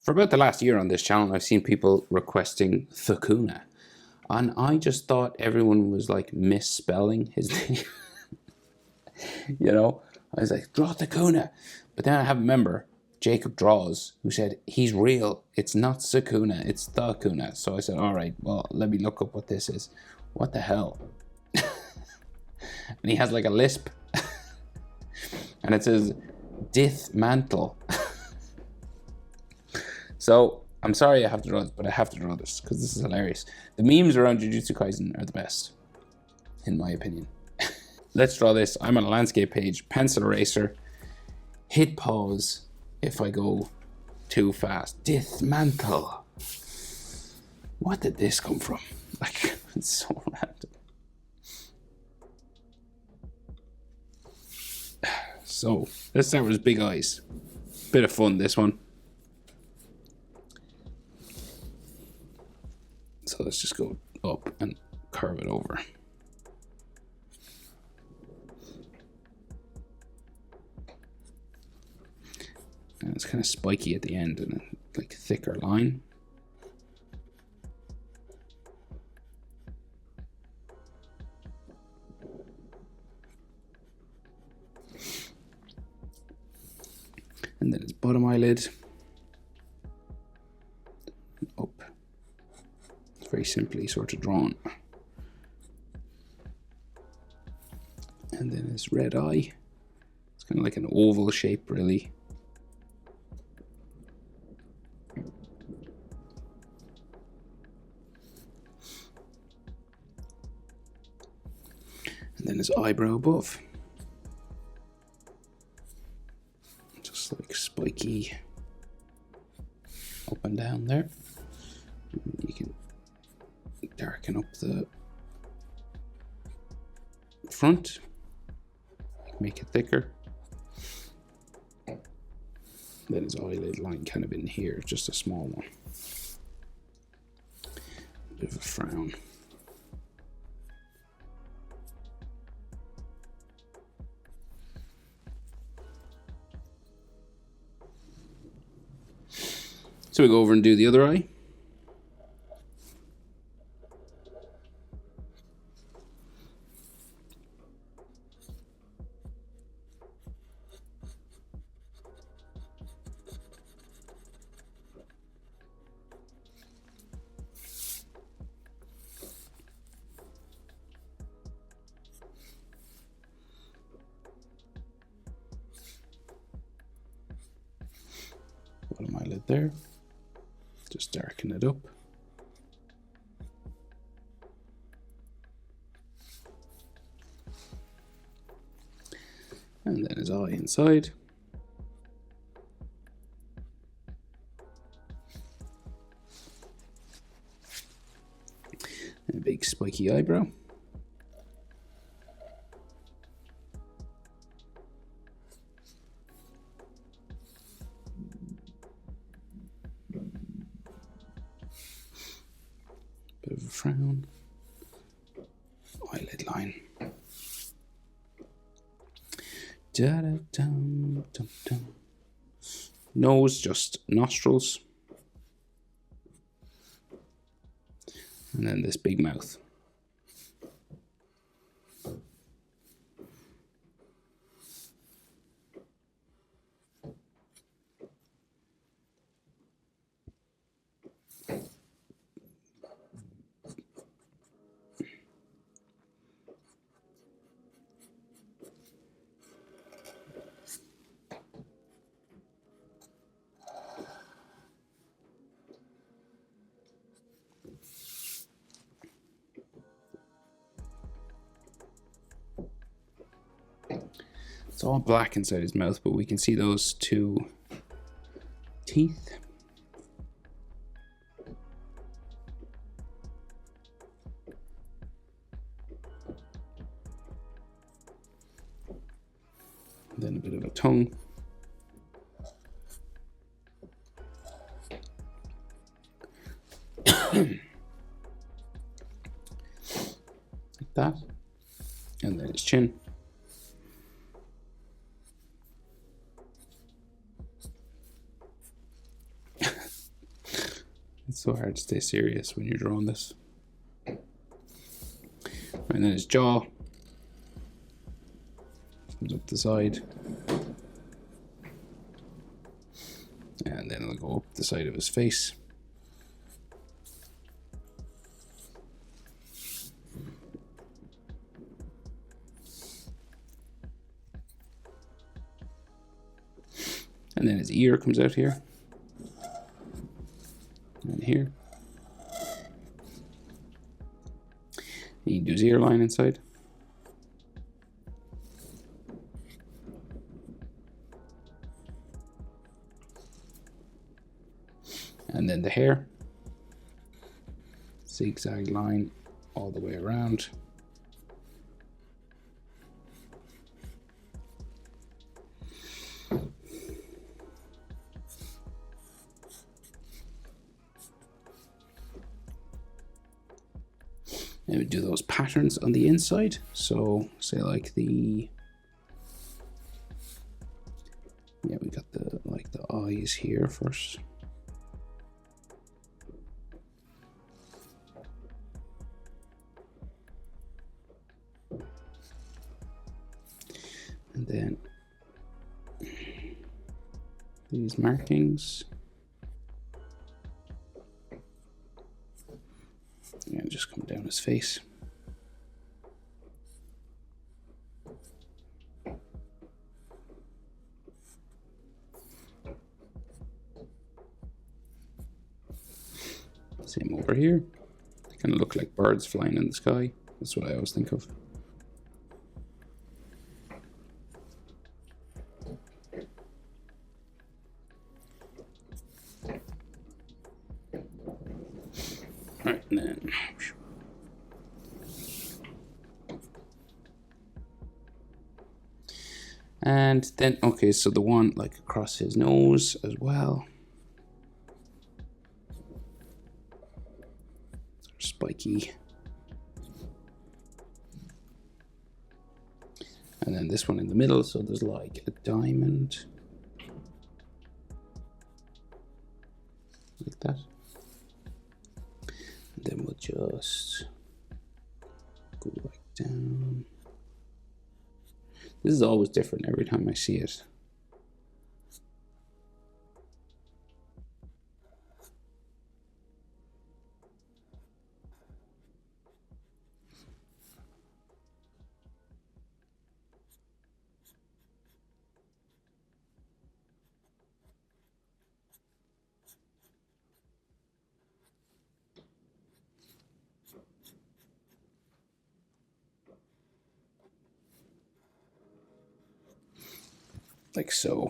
For about the last year on this channel, I've seen people requesting Thukuna. And I just thought everyone was like misspelling his name. You know, I was like, draw Thukuna. But then I have a member, Jacob Draws, who said, he's real. It's not Sukuna, it's Thukuna. So I said, all right, well, let me look up what this is. What the hell? And he has like a lisp. And it says, Dith Mantle. So I'm sorry I have to draw this, but I have to draw this because this is hilarious. The memes around Jujutsu Kaisen are the best, in my opinion. Let's draw this. I'm on a landscape page, pencil eraser, hit pause if I go too fast. Dismantle. What did this come from? Like, it's so random. So let's start with his big eyes. Bit of fun, this one. So let's just go up and curve it over. And it's kind of spiky at the end and a like thicker line. And then his bottom eyelid. Up. It's very simply sort of drawn. And then his red eye. It's kind of like an oval shape, really. And then his eyebrow above. Just like spiky up and down there. And you can darken up the front, make it thicker. Then his eyelid line kind of in here, just a small one. Bit of a frown. So we go over and do the other eye. Bottom eyelid there. Just darken it up. And then his eye inside. And a big spiky eyebrow. Bit of a frown. Eyelid line. Da-da-dum-dum-dum. Nose, just nostrils. And then this big mouth. It's all black inside his mouth, but we can see those two teeth. And then a bit of a tongue. Like that. And then his chin. It's so hard to stay serious when you're drawing this. And then his jaw comes up the side. And then it'll go up the side of his face. And then his ear comes out here. And here. You can do his ear line inside. And then the hair. Zigzag line all the way around. And we do those patterns on the inside. So say like we got the eyes here first. And then these markings. And just come down his face. Same over here. They kind of look like birds flying in the sky. That's what I always think of. Alright, and then okay, so the one like across his nose as well. Spiky. And then this one in the middle, so there's like a diamond. Like that. And then we'll just go like down. This is always different every time I see it. Like so.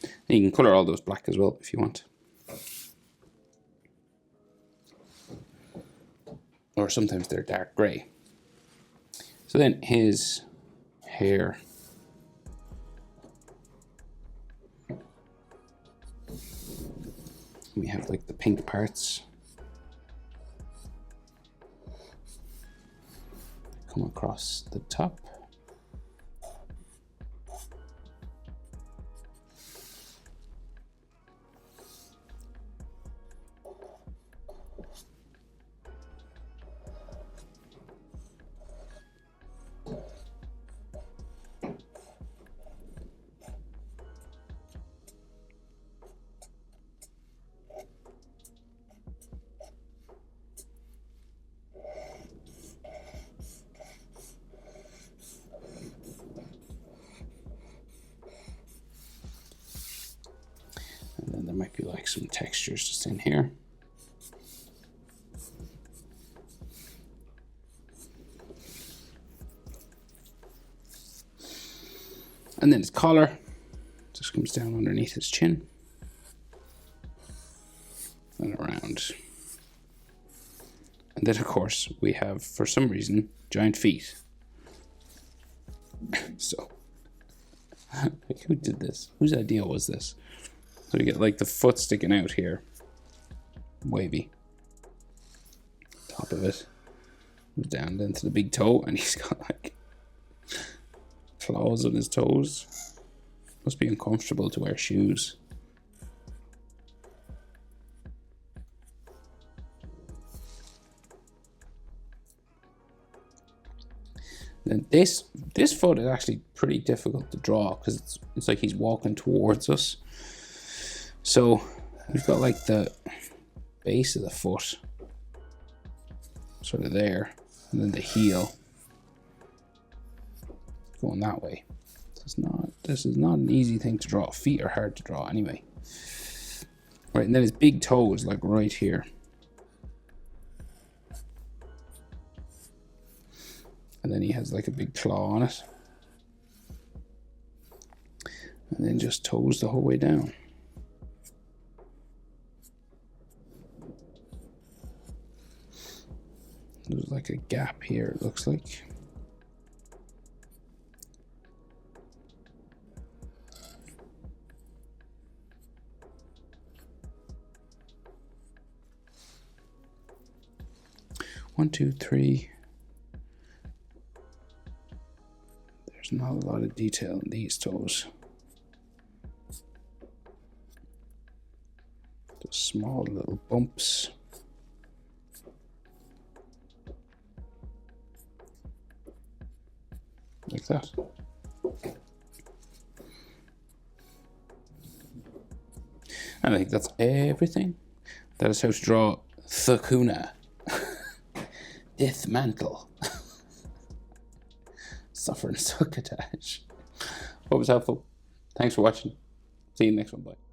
And you can color all those black as well if you want. Or sometimes they're dark gray. So then his hair. We have like the pink parts. Come across the top. And then there might be like some textures just in here. And then his collar just comes down underneath his chin and around. And then of course we have, for some reason, giant feet. So, like, who did this? Whose idea was this? So you get like the foot sticking out here, wavy. Top of it, down into the big toe, and he's got like claws on his toes. Must be uncomfortable to wear shoes. And this foot is actually pretty difficult to draw because it's like he's walking towards us. So we've got like the base of the foot sort of there, and then the heel going that way. This is not an easy thing to draw. Feet are hard to draw anyway. Right, and then his big toe is like right here. And then he has like a big claw on it. And then just toes the whole way down. There's like a gap here, it looks like. One, two, three. There's not a lot of detail in these toes. Just small little bumps. Like that. I think that's everything. That is how to draw Thukuna. Death Mantle. Suffering Succotash. Hope it was helpful. Thanks for watching. See you in the next one. Bye.